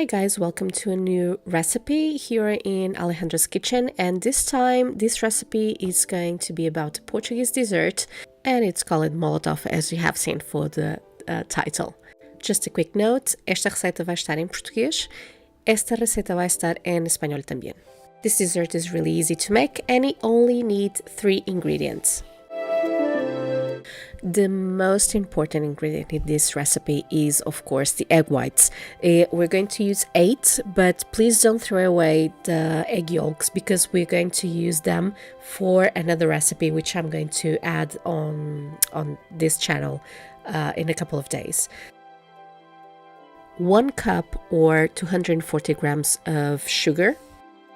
Hi guys, welcome to a new recipe here in Alejandra's kitchen, and this time this recipe is going to be about a Portuguese dessert and it's called Molotof, as you have seen for the title. Just a quick note, esta receita vai estar em português, esta receita vai estar em espanhol também. This dessert is really easy to make and it only needs 3 ingredients. The most important ingredient in this recipe is, of course, the egg whites. We're going to use 8, but please don't throw away the egg yolks because we're going to use them for another recipe which I'm going to add on this channel in a couple of days. 1 cup or 240 grams of sugar.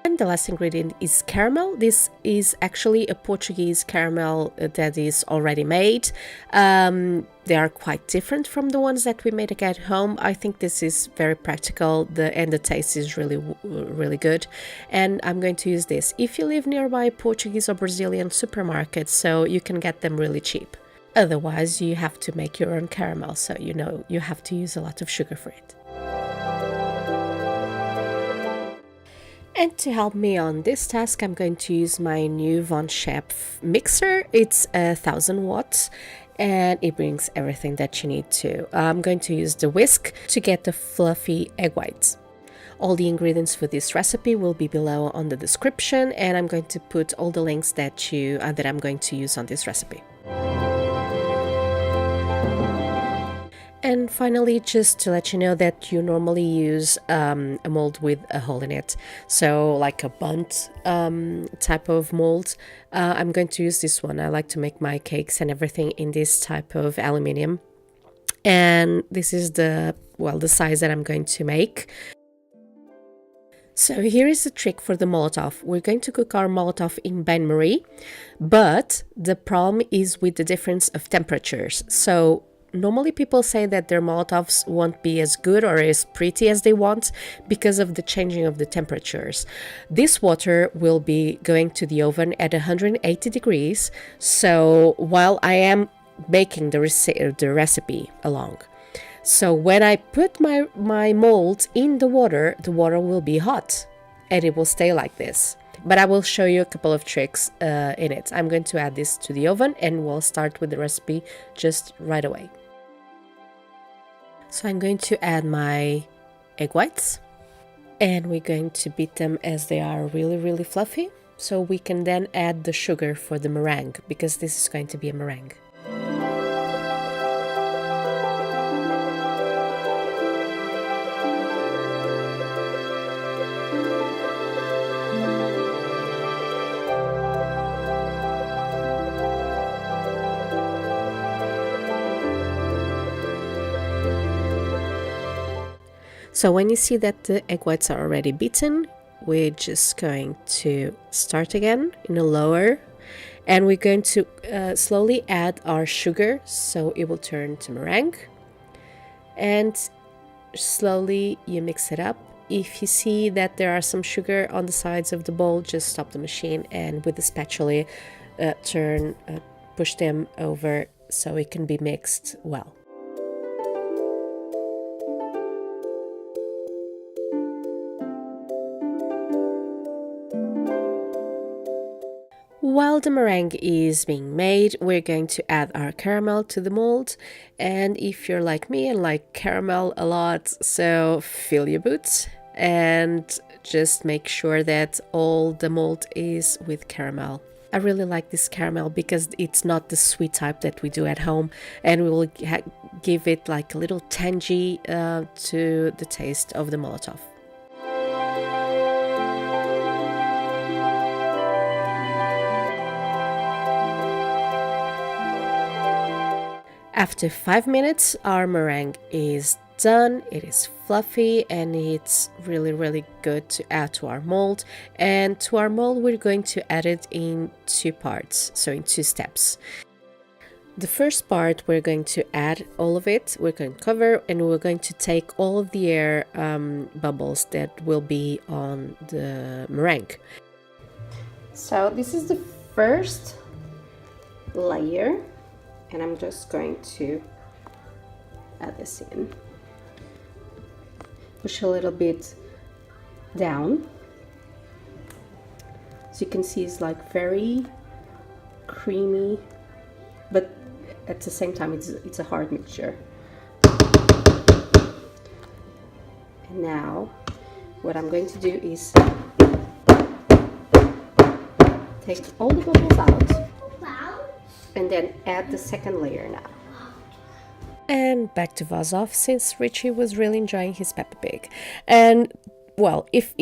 And the last ingredient is caramel. This is actually a Portuguese caramel that is already made. They are quite different from the ones that we made at home. I think this is very practical and the taste is really good. And I'm going to use this. If you live nearby Portuguese or Brazilian supermarkets, so you can get them really cheap. Otherwise, you have to make your own caramel, so you know you have to use a lot of sugar for it. And to help me on this task, I'm going to use my new Von Chef mixer. It's 1000 watts and it brings everything that you need to. I'm going to use the whisk to get the fluffy egg whites. All the ingredients for this recipe will be below on the description, and I'm going to put all the links that I'm going to use on this recipe. And finally, just to let you know that you normally use a mold with a hole in it, so like a bundt type of mold. I'm going to use this one. I like to make my cakes and everything in this type of aluminium, and this is the size that I'm going to make. So here is the trick for the Molotof. We're going to cook our Molotof in Bain-Marie, but the problem is with the difference of temperatures. So normally people say that their Molotovs won't be as good or as pretty as they want because of the changing of the temperatures. This water will be going to the oven at 180 degrees, so while I am making the recipe along. So when I put my mold in the water will be hot and it will stay like this. But I will show you a couple of tricks in it. I'm going to add this to the oven and we'll start with the recipe just right away. So I'm going to add my egg whites and we're going to beat them as they are really fluffy. So we can then add the sugar for the meringue, because this is going to be a meringue. So when you see that the egg whites are already beaten, we're just going to start again in a lower, and we're going to slowly add our sugar so it will turn to meringue, and slowly you mix it up. If you see that there are some sugar on the sides of the bowl, just stop the machine and with the spatula push them over so it can be mixed well. While the meringue is being made, we're going to add our caramel to the mold. And if you're like me and like caramel a lot, so fill your boots and just make sure that all the mold is with caramel. I really like this caramel because it's not the sweet type that we do at home, and we will give it like a little tangy to the taste of the Molotof. After 5 minutes, our meringue is done. It is fluffy and it's really good to add to our mold. And to our mold, we're going to add it in 2 parts, so in 2 steps. The first part, we're going to add all of it. We're going to cover and we're going to take all of the air bubbles that will be on the meringue. So this is the first layer. And I'm just going to add this in. push a little bit down. As you can see, it's like very creamy, but at the same time it's a hard mixture. And now what I'm going to do is take all the bubbles out and then add the second layer now. And back to Vazov, since Richie was really enjoying his Peppa Pig. And well, if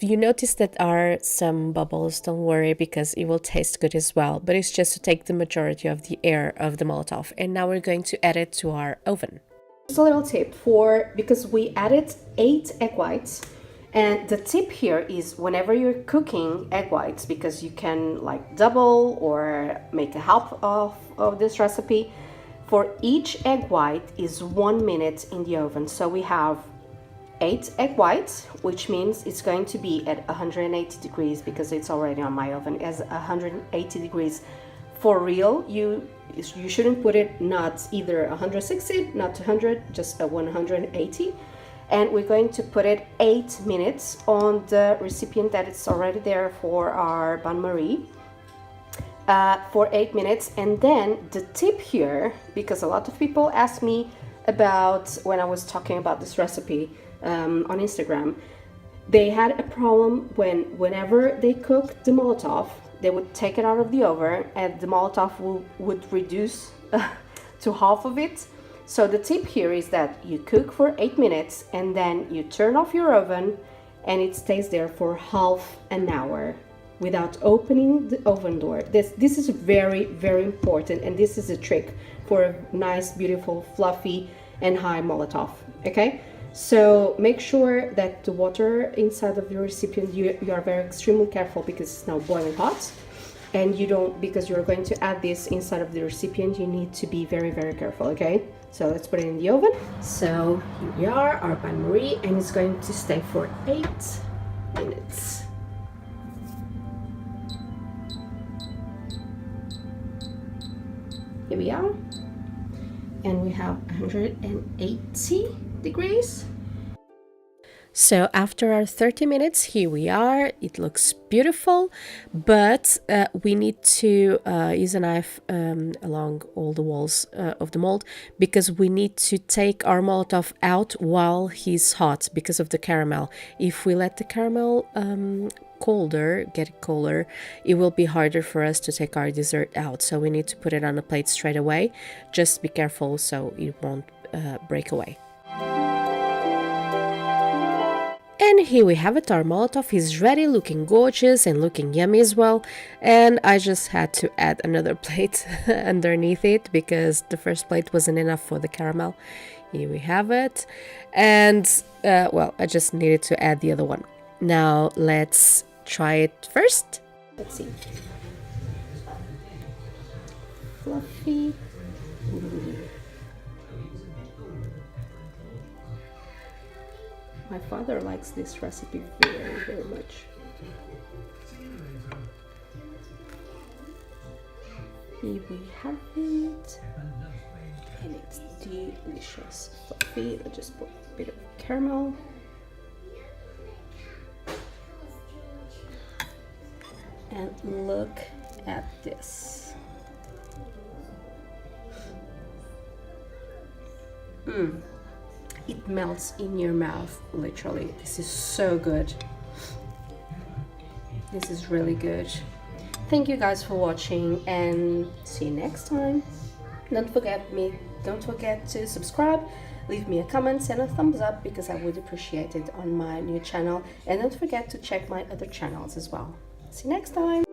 you notice that there are some bubbles, don't worry, because it will taste good as well. But it's just to take the majority of the air of the Molotov. And now we're going to add it to our oven. Just a little tip because we added 8 egg whites. And the tip here is whenever you're cooking egg whites, because you can like double or make a half of this recipe, for each egg white is 1 minute in the oven. So we have 8 egg whites, which means it's going to be at 180 degrees because it's already on my oven as 180 degrees. For real, you shouldn't put it not either 160, not 200, just a 180. And we're going to put it 8 minutes on the recipient that it's already there for our bain-marie. For 8 minutes. And then the tip here, because a lot of people asked me about when I was talking about this recipe on Instagram, they had a problem whenever they cook the Molotov, they would take it out of the oven and the Molotov would reduce to half of it. So the tip here is that you cook for 8 minutes and then you turn off your oven and it stays there for half an hour without opening the oven door. This is very, very important, and this is a trick for a nice, beautiful, fluffy and high Molotov. Okay, so make sure that the water inside of your recipient, you are very extremely careful because it's now boiling hot, and you don't, because you're going to add this inside of the recipient, you need to be very, very careful. Okay, so let's put it in the oven. So here we are, our bain-marie, and it's going to stay for 8 minutes. Here we are, and we have 180 degrees. So after our 30 minutes, here we are. It looks beautiful, but we need to use a knife along all the walls of the mold, because we need to take our Molotov out while he's hot because of the caramel. If we let the caramel get colder, it will be harder for us to take our dessert out. So we need to put it on a plate straight away. Just be careful so it won't break away. And here we have it, our Molotov is ready, looking gorgeous and looking yummy as well. And I just had to add another plate underneath it because the first plate wasn't enough for the caramel. Here we have it. And well, I just needed to add the other one. Now let's try it first. Let's see. Fluffy. My father likes this recipe very, very much. Here we have it. And it's delicious. Fluffy. Let's just put a bit of caramel. And look at this. It melts in your mouth, literally. This is so good. This is really good. Thank you guys for watching, and see you next time. Don't forget to subscribe, leave me a comment and a thumbs up because I would appreciate it on my new channel. And don't forget to check my other channels as well. See you next time.